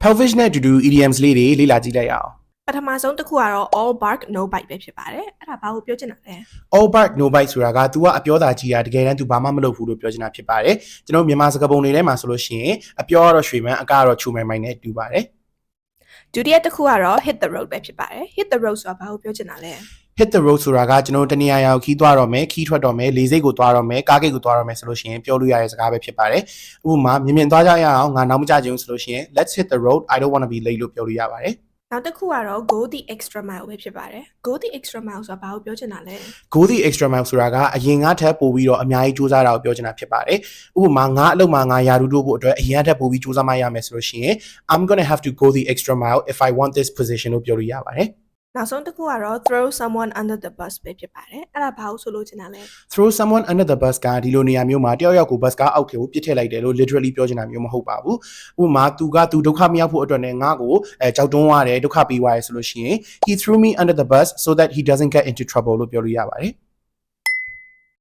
Pelvish နဲ့အတူတူ idioms လေးတွေလေ့လာကြည့်လိုက်ရအောင် ပထမဆုံးတစ်ခုကတော့ all bark no bite ပဲဖြစ်ပါတယ်အဲ့ဒါဘာကိုပြောချင်တာလဲ all bark no bite ဆိုတာက तू ကအပြောတာကြီးတာတကယ်တမ်း तू ဘာမှမလုပ်ဘူးလို့ပြောချင်တာဖြစ်ပါတယ်ကျွန်တော်မြန်မာစကားပုံတွေထဲမှာဆိုလို့ရှိရင်အပြောကတော့ရွှေမန်းအကကတော့ချူမိုင်မိုင်နဲ့တူပါတယ် ဒုတိယတစ်ခုကတော့ hit the road ပဲဖြစ်ပါတယ် hit the road ဆိုတာဘာကိုပြောချင်တာလဲ hit the road ဆိုတာကကျွန်တော်တနေရာရာကိုခီးသွားတော့မယ်ခီးထွက်တော့မယ်လေစိတ်ကိုသွားတော့မယ်ကားဂိတ်ကိုသွားတော့မယ်ဆိုလို့ရှိရင်ပြောလို့ရတဲ့စကားပဲဖြစ်ပါတယ်ဥပမာမြင်မြင်သွားကြရအောင်ငါနောက်မကြချင်ဘူးဆိုလို့ရှိရင် let's hit the road I don't want to be late လို့ပြောလို့ရပါတယ် နောက်တစ်ခုကတော့ go the extra mile ပဲဖြစ်ပါတယ် go the extra mile ဆိုတာဘာကိုပြောချင်တာလဲ go the extra mile ဆိုတာကအရင်ကထပ်ပို့ပြီးတော့အများကြီးစူးစမ်းတာကိုပြောချင်တာဖြစ်ပါတယ်ဥပမာငါအလုပ်မှာငါယာတူတို့ဖို့အတွက်အရင်ကထပ်ပို့ပြီးစူးစမ်းမှရမယ်ဆိုလို့ရှိရင် I'm going to have to go the extra mile if I want this position လို့ပြောလို့ရပါတယ် နောက်ဆုံးတစ်ခုကတော့ throw someone under the bus ပဲဖြစ်ပါတယ်အဲ့ဒါဘာကိုဆိုလို့ချင်တာလဲ throw someone under the bus ကဒီလိုနေရာမျိုးမှာတယောက်ယောက်ကို bus ကားအောက်ထဲကိုပစ်ထည့်လိုက်တယ်လို့ literally ပြောချင်တာမျိုးမဟုတ်ပါဘူးဥပမာသူဒုက္ခမရောက်ဖို့အတွက်နဲ့ငါ့ကိုကြောက်တွန်းရတယ်ဒုက္ခပေးသွားတယ်ဆိုလို့ရှိရင် he threw me under the bus so that he doesn't get into trouble လို့ပြောလို့ရပါတယ်